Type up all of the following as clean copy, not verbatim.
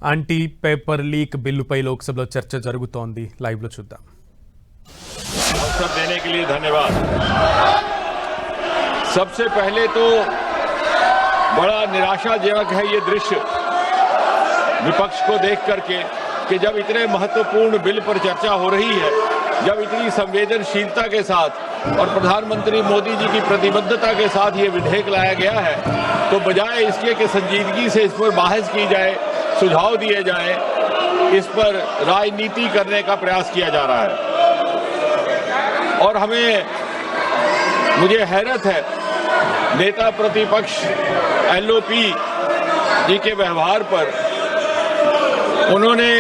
Anti paper leak బిల్లుపై లోక్సభలో చర్చ జరుగుతోంది. లైవ్ లో చూద్దాం. अवसर देने के लिए धन्यवाद. सबसे पहले तो बड़ा निराशाजनक है ये दृश्य विपक्ष को देख करके कि जब इतने महत्वपूर्ण बिल पर चर्चा हो रही है, जब इतनी संवेदनशीलता के साथ और प्रधानमंत्री मोदी जी की प्रतिबद्धता के साथ ये विधेयक लाया गया है, तो बजाय इसके कि संजीदगी से इस पर बहस की जाए, सुझाव दिए जाए, इस पर राजनीति करने का प्रयास किया जा रहा है. और मुझे हैरत है नेता प्रतिपक्ष एलओपी जी के व्यवहार पर. उन्होंने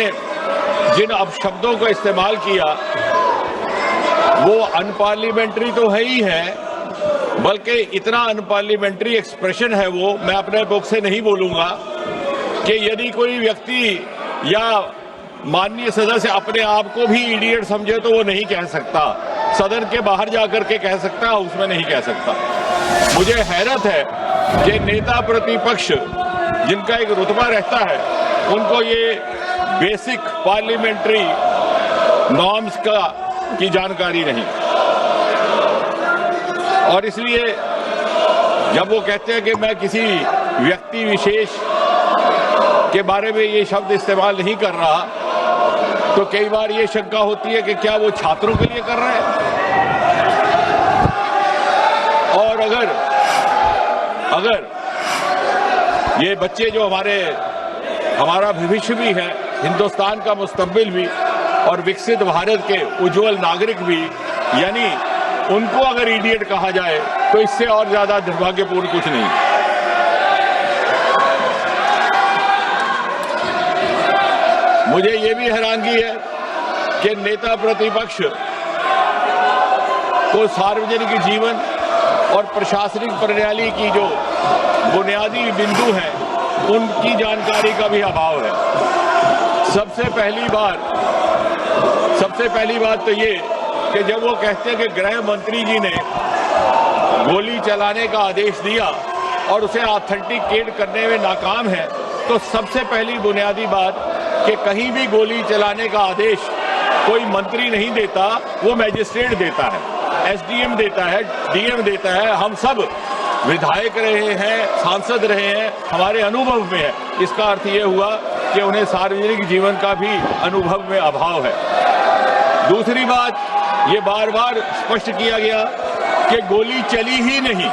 जिन अपशब्दों का इस्तेमाल किया वो अनपार्लियामेंट्री तो है ही है, बल्कि इतना अनपार्लियामेंट्री एक्सप्रेशन है वो, मैं अपने बुक से नहीं बोलूंगा कि यदि कोई व्यक्ति या माननीय सदस्य अपने आप को भी इडियट समझे तो वो नहीं कह सकता. सदन के बाहर जाकर के कह सकता, उसमें नहीं कह सकता. मुझे हैरत है कि नेता प्रतिपक्ष जिनका एक रुतबा रहता है उनको ये बेसिक पार्लियामेंट्री नॉर्म्स की जानकारी नहीं. और इसलिए जब वो कहते हैं कि मैं किसी व्यक्ति विशेष के बारे में ये शब्द इस्तेमाल नहीं कर रहा, तो कई बार ये शंका होती है कि क्या वो छात्रों के लिए कर रहे हैं. और अगर ये बच्चे जो हमारा भविष्य भी है, हिंदुस्तान का मुस्तकबिल भी और विकसित भारत के उज्जवल नागरिक भी, यानी उनको अगर इडियट कहा जाए तो इससे और ज्यादा दुर्भाग्यपूर्ण कुछ नहीं. मुझे ये भी हैरानगी है कि नेता प्रतिपक्ष को सार्वजनिक जीवन और प्रशासनिक प्रणाली की जो बुनियादी बिंदु हैं उनकी जानकारी का भी अभाव है. सबसे पहली बात तो ये कि जब वो कहते हैं कि गृह मंत्री जी ने गोली चलाने का आदेश दिया और उसे ऑथेंटिकेट करने में नाकाम है, तो सबसे पहली बुनियादी बात कि कहीं भी गोली चलाने का आदेश कोई मंत्री नहीं देता, वो मैजिस्ट्रेट देता है, एसडीएम देता है, डीएम देता है. हम सब विधायक रहे हैं, सांसद रहे हैं, हमारे अनुभव में है. इसका अर्थ ये हुआ कि उन्हें सार्वजनिक जीवन का भी अनुभव में अभाव है. दूसरी बात, ये बार बार स्पष्ट किया गया कि गोली चली ही नहीं,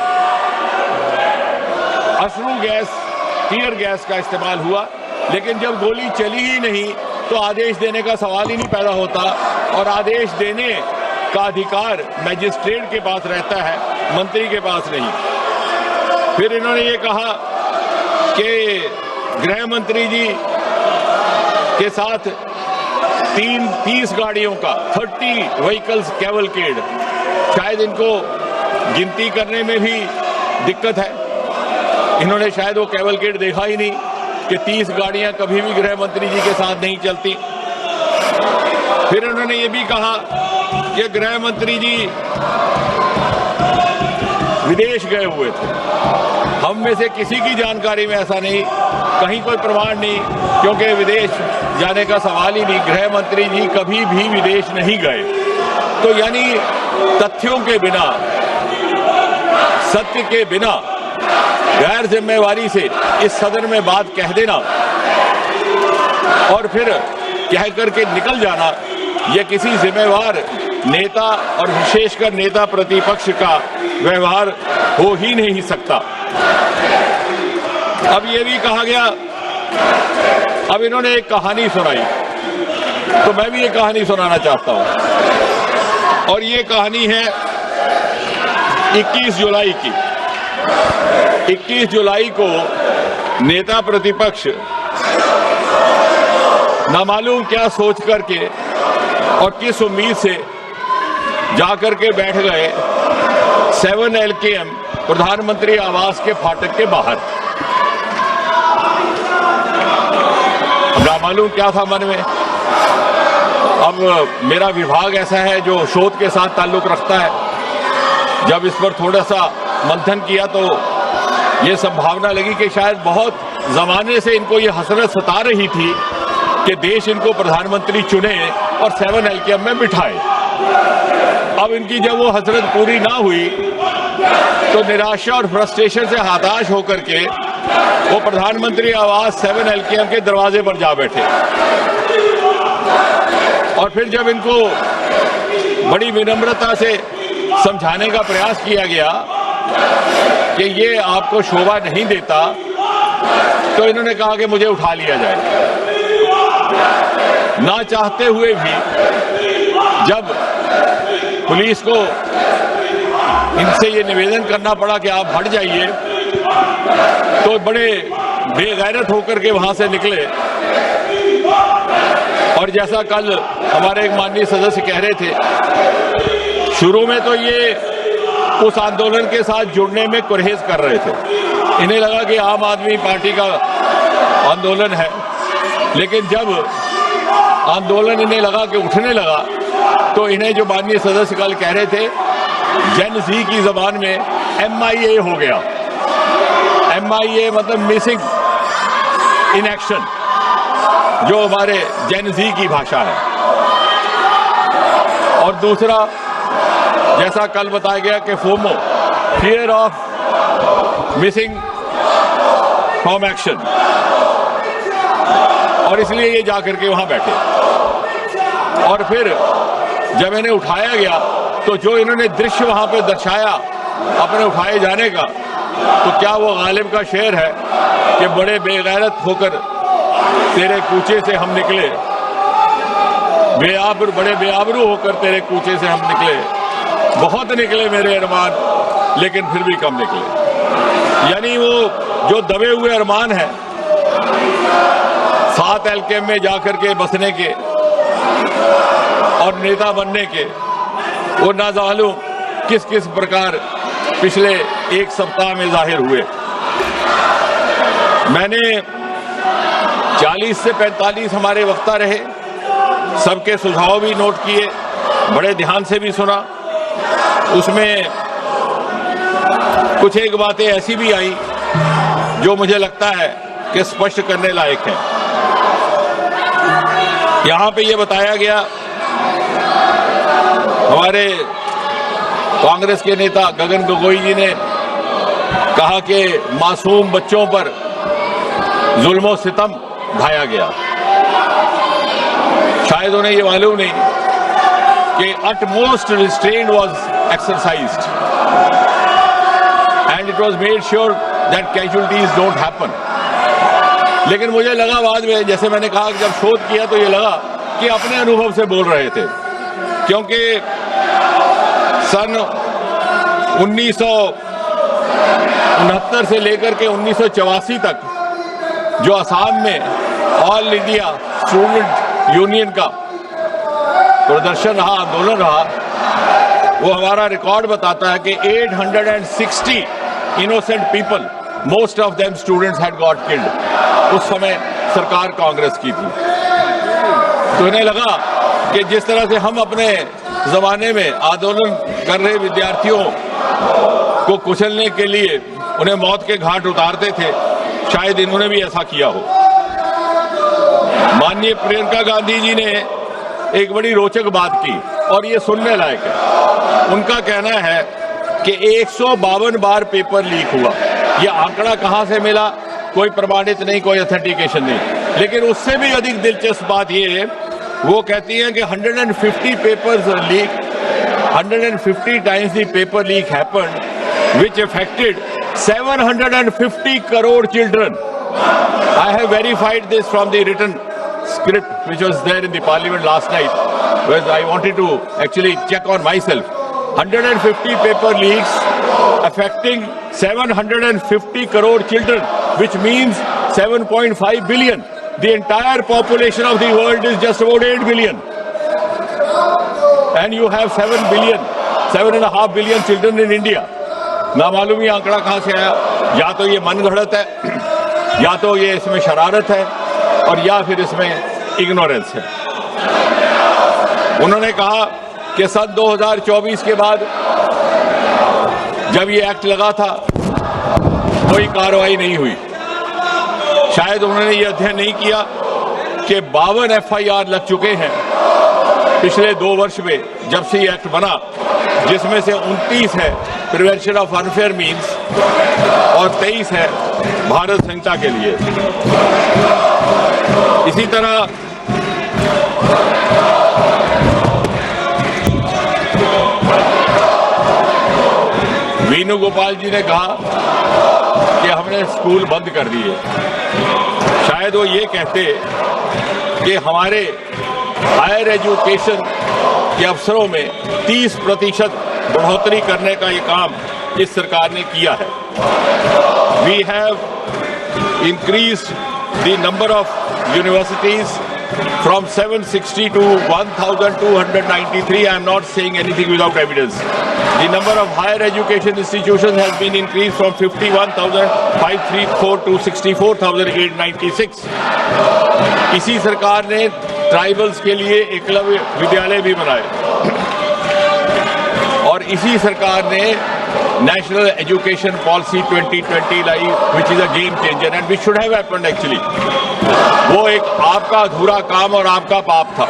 अश्रु गैस, टीयर गैस का इस्तेमाल हुआ. लेकिन जब गोली चली ही नहीं तो आदेश देने का सवाल ही नहीं पैदा होता, और आदेश देने का अधिकार मैजिस्ट्रेट के पास रहता है, मंत्री के पास नहीं. फिर इन्होंने ये कहा कि गृह मंत्री जी के साथ 30 गाड़ियों का 30 व्हीकल्स कैवलकेड, शायद इनको गिनती करने में भी दिक्कत है. इन्होंने शायद वो कैवलकेड देखा ही नहीं कि 30 गाड़ियां कभी भी गृह मंत्री जी के साथ नहीं चलती. फिर उन्होंने ये भी कहा कि गृह मंत्री जी विदेश गए हुए थे. हम में से किसी की जानकारी में ऐसा नहीं, कहीं कोई प्रमाण नहीं, क्योंकि विदेश जाने का सवाल ही नहीं. गृह मंत्री जी कभी भी विदेश नहीं गए. तो यानी तथ्यों के बिना, सत्य के बिना गैर जिम्मेवारी से इस सदन में बात कह देना और फिर कह करके निकल जाना, यह किसी जिम्मेवार नेता और विशेषकर नेता प्रतिपक्ष का व्यवहार हो ही नहीं सकता. अब ये भी कहा गया, अब इन्होंने एक कहानी सुनाई, तो मैं भी एक कहानी सुनाना चाहता हूं. और ये कहानी है 21 जुलाई की. 21 जुलाई को नेता प्रतिपक्ष नामालूम क्या सोच करके और किस उम्मीद से जाकर के बैठ गए 7 LKM प्रधानमंत्री आवास के फाटक के बाहर. नामालूम क्या था मन में. अब मेरा विभाग ऐसा है जो शोध के साथ ताल्लुक रखता है. जब इस पर थोड़ा सा मंथन किया तो ये संभावना लगी कि शायद बहुत जमाने से इनको ये हसरत सता रही थी कि देश इनको प्रधानमंत्री चुने और 7 LKM में बिठाए। अब इनकी जब वो हसरत पूरी ना हुई तो निराशा और फ्रस्ट्रेशन से हताश होकर के वो प्रधानमंत्री आवास 7 LKM के दरवाजे पर जा बैठे। और फिर जब इनको बड़ी विनम्रता से समझाने का प्रयास किया गया कि ये आपको शोभा नहीं देता, तो इन्होंने कहा कि मुझे उठा लिया जाए। ना चाहते हुए भी जब पुलिस को इनसे ये निवेदन करना पड़ा कि आप हट जाइए, तो बड़े बेगैरत होकर के वहां से निकले। और जैसा कल हमारे एक माननीय सदस्य कह रहे थे, शुरू में तो ये उस आंदोलन के साथ जुड़ने में गुरेज कर रहे थे। इन्हें लगा कि आम आदमी पार्टी का आंदोलन है, लेकिन जब आंदोलन इन्हें लगा कि उठने लगा, तो इन्हें जो माननीय सदस्य कल कह रहे थे, जेन ज़ी की जबान में MIA हो गया। MIA मतलब मिसिंग इन एक्शन, जो हमारे जेन ज़ी की भाषा है। और दूसरा, जैसा कल बताया गया कि FOMO, fear of missing from action, और इसलिए ये जाकर के वहां बैठे। और फिर जब इन्हें उठाया गया, तो जो इन्होंने दृश्य वहां पे दर्शाया अपने उठाए जाने का, तो क्या वो गालिब का शेर है कि बड़े बेगैरत होकर तेरे कूचे से हम निकले, बड़े बेआबरू होकर तेरे कूचे से हम निकले, बहुत निकले मेरे अरमान, लेकिन फिर भी कम निकले। यानी वो जो दबे हुए अरमान हैं 7 LKM में जाकर के बसने के और नेता बनने के, वो ना मालूम किस किस प्रकार पिछले एक सप्ताह में जाहिर हुए। मैंने 40 से 45 हमारे वक्ता रहे, सबके सुझाव भी नोट किए, बड़े ध्यान से भी सुना। उसमें कुछ एक बातें ऐसी भी आई जो मुझे लगता है कि स्पष्ट करने लायक है। यहां पे ये बताया गया, हमारे कांग्रेस के नेता गगन गोगोई जी ने कहा कि मासूम बच्चों पर जुल्म सितम ढाया गया। शायद उन्हें ये मालूम नहीं कि utmost restraint was exercised and it was made sure that casualties don't happen. लेकिन मुझे लगा बाद में, जैसे मैंने कहा कि जब शोध किया तो ये लगा कि अपने अनुभव से बोल रहे थे, क्योंकि सन 1969 से लेकर के 1984 तक जो असम में ऑल इंडिया स्टूडेंट यूनियन का प्रदर्शन रहा, आंदोलन रहा, वो हमारा रिकॉर्ड बताता है कि 860 innocent people, most of them students had got killed. उस समय सरकार कांग्रेस की थी। तो इन्हें लगा कि जिस तरह से हम अपने जमाने में आंदोलन कर रहे विद्यार्थियों को कुचलने के लिए उन्हें मौत के घाट उतारते थे, शायद इन्होंने भी ऐसा किया हो। माननीय प्रियंका गांधी जी ने एक बड़ी रोचक बात की और ये सुनने लायक है। उनका कहना है कि 152 बार पेपर लीक हुआ। ये आंकड़ा कहां से मिला कोई प्रमाणित नहीं, कोई ऑथेंटिकेशन नहीं, लेकिन उससे भी अधिक दिलचस्प बात ये है, वो कहती हैं कि 150 papers leak, 150 times the paper leak happened which affected 750 crore children. I have verified this from the written script which was there in the parliament last night, where I wanted to actually check on myself. 150 paper leaks affecting 750 crore children, which means 7.5 billion. The entire population of the world is just about 8 billion. And you have 7 billion, 7.5 billion children in India. ना मालूम ये आंकड़ा कहां से आया। या तो ये मन गढ़ंत है, या तो ये इसमें शरारत है, और या फिर इसमें इग्नोरेंस है। उन्होंने कहा कि सन 2024 के बाद जब ये एक्ट लगा था कोई कार्रवाई नहीं हुई, शायद उन्होंने ये अध्ययन नहीं किया कि 52 FIR लग चुके हैं पिछले 2 वर्ष में जब से ये एक्ट बना, जिसमें से 29 है प्रिवेंशन ऑफ अनफेयर मीन्स और 23 है भारत संहिता के लिए। इसी तरह वेणुगोपाल जी ने कहा कि हमने स्कूल बंद कर दिए। शायद वो ये कहते कि हमारे हायर एजुकेशन के अवसरों में 30% बढ़ोतरी करने का ये काम इस सरकार ने किया है। We have increased the number of universities from 760 to 1,293. I am not saying anything without evidence. The number of higher education institutions has been increased from 51,534 to 64,896. इसी सरकार ने ट्राइबल्स के लिए एकलव्य विद्यालय भी बनाए और इसी सरकार ने national education policy 2020 lie, which is a game changer and which should have happened actually. वो एक आपका अधूरा काम और आपका पाप था।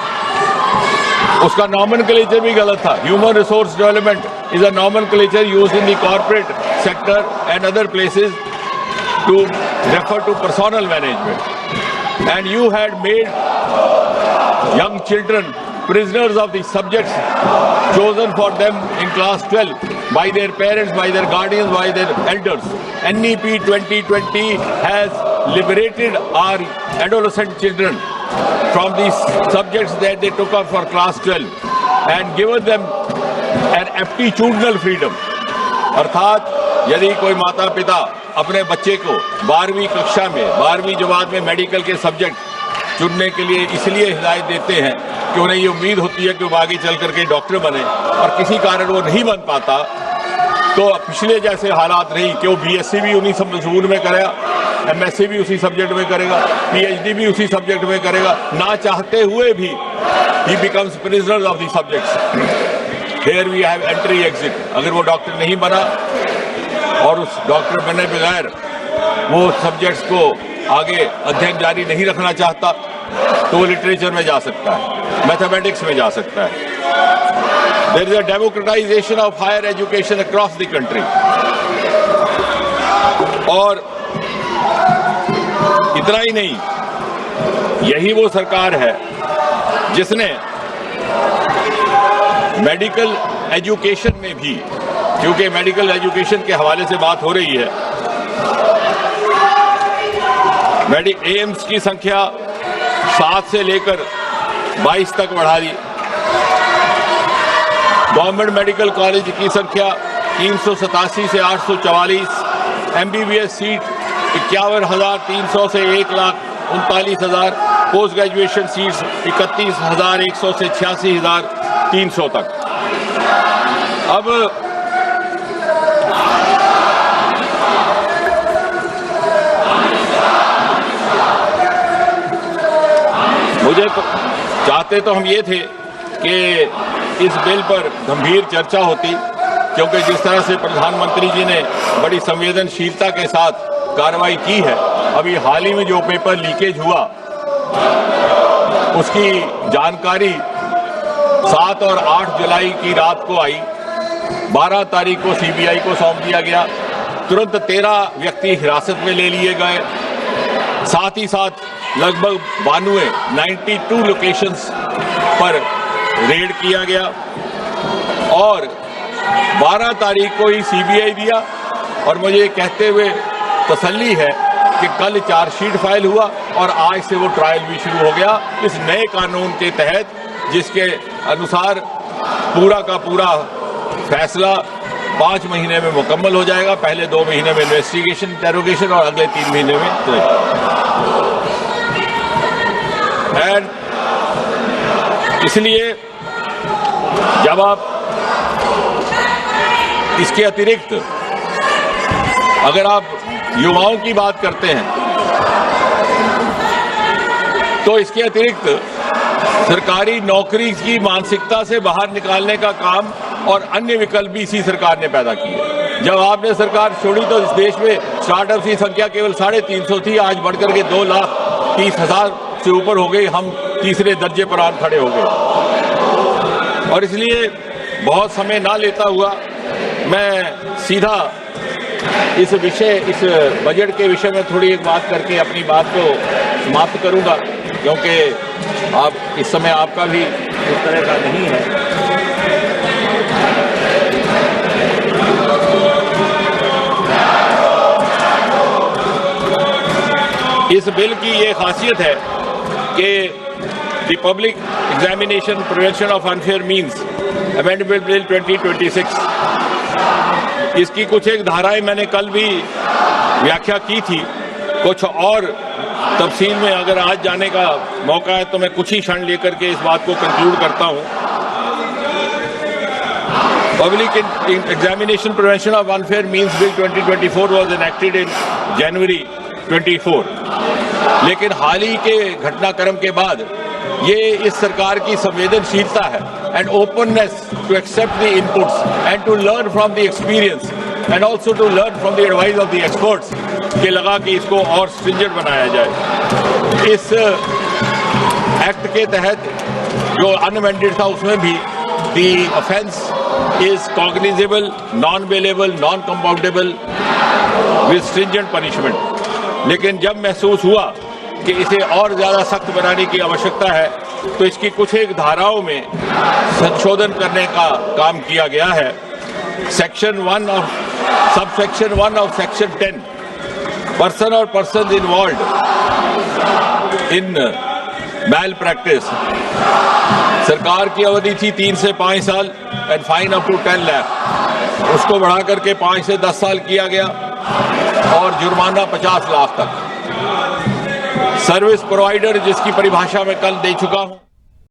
उसका नॉमेनक्लेचर भी गलत था। Human resource development is a nomenclature used in the corporate sector and other places to refer to personnel management and you had made young children prisoners of the subjects chosen for them in class 12 by their parents, by their guardians, by their elders. NEP 2020 has liberated our adolescent children from these subjects that they took up for class 12 and given them an aptitudinal freedom. अर्थात यदि कोई माता पिता अपने बच्चे को 12वीं कक्षा में 12वीं जमात में मेडिकल के सब्जेक्ट चुनने के लिए इसलिए हिदायत देते हैं कि उन्हें ये उम्मीद होती है कि वो आगे चल करके डॉक्टर बने और किसी कारण वो नहीं बन पाता, तो पिछले जैसे हालात नहीं कि वो BSc भी उन्हीं मजमून में करेगा, MSc भी उसी सब्जेक्ट में करेगा, PhD भी उसी सब्जेक्ट में करेगा, ना चाहते हुए भी ही becomes prisoner of the subjects. Here we have entry exit. अगर वो डॉक्टर नहीं बना और उस डॉक्टर बने बगैर वो सब्जेक्ट्स को आगे अध्ययन जारी नहीं रखना चाहता तो वो लिटरेचर में जा सकता है, मैथमेटिक्स में जा सकता है। There is a democratisation of higher education across the country. और इतना ही नहीं, यही वो सरकार है जिसने मेडिकल एजुकेशन में भी, क्योंकि मेडिकल एजुकेशन के हवाले से बात हो रही है, एम्स की संख्या 7 से लेकर 22 तक बढ़ा दी। गवर्नमेंट मेडिकल कॉलेज की संख्या 387 से 844, MBBS सीट 51,300 से 1,39,000, पोस्ट ग्रेजुएशन सीट्स 31,100 से 86,300 तक। अब मुझे तो चाहते तो हम ये थे कि इस बिल पर गंभीर चर्चा होती, क्योंकि जिस तरह से प्रधानमंत्री जी ने बड़ी संवेदनशीलता के साथ कार्रवाई की है, अभी हाल ही में जो पेपर लीकेज हुआ उसकी जानकारी 7 और 8 जुलाई की रात को आई, 12 तारीख को CBI को सौंप दिया गया, तुरंत 13 व्यक्ति हिरासत में ले लिए गए, साथ ही साथ लगभग 92 लोकेशंस पर रेड किया गया और 12 तारीख को ही CBI दिया। और मुझे कहते हुए तसल्ली है कि कल चार्जशीट फाइल हुआ और आज से वो ट्रायल भी शुरू हो गया इस नए कानून के तहत, जिसके अनुसार पूरा का पूरा फैसला 5 महीने में मुकम्मल हो जाएगा। पहले 2 महीने में इन्वेस्टिगेशन, इंटेरोगेशन और अगले 3 महीने में एंड इसलिए जब आप इसके अतिरिक्त अगर आप युवाओं की बात करते हैं तो इसके अतिरिक्त सरकारी नौकरी की मानसिकता से बाहर निकालने का काम और अन्य विकल्प भी इसी सरकार ने पैदा किए। जब आपने सरकार छोड़ी तो इस देश में स्टार्टअप की संख्या केवल 350 थी, आज बढ़कर के 2,30,000 से ऊपर हो गई। हम तीसरे दर्जे पर आज खड़े हो गए। और इसलिए बहुत समय ना लेता हुआ मैं सीधा इस बजट के विषय में थोड़ी एक बात करके अपनी बात को समाप्त करूंगा, क्योंकि आप इस समय आपका भी इस तरह का नहीं है। इस बिल की ये खासियत है कि the public examination prevention of unfair means amendment bill 2026, इसकी कुछ एक धाराएं मैंने कल भी व्याख्या की थी। कुछ और तफसील में अगर आज जाने का मौका है तो मैं कुछ ही क्षण लेकर के इस बात को कंक्लूड करता हूं। Public examination prevention of unfair means bill 2024 was enacted in January 24, लेकिन हाल ही के घटनाक्रम के बाद ये इस सरकार की संवेदनशीलता है and openness to accept the inputs and to learn from the experience and also to learn from the advice of the experts के लगा कि इसको और स्ट्रिंजेंट बनाया जाए। इस एक्ट के तहत जो अनअमेंडेड था उसमें भी the offence is cognizable, non bailable, non compoundable with stringent punishment. लेकिन जब महसूस हुआ कि इसे और ज्यादा सख्त बनाने की आवश्यकता है तो इसकी कुछ एक धाराओं में संशोधन करने का काम किया गया है। सबसेक्शन 1 ऑफ सेक्शन 10, पर्सन और person involve in malpractice, सरकार की अवधि थी 3 से 5 साल and fine up to 10 lakh, उसको बढ़ा करके 5 से 10 साल किया गया और जुर्माना 50 लाख तक। सर्विस प्रोवाइडर जिसकी परिभाषा मैं कल दे चुका हूं।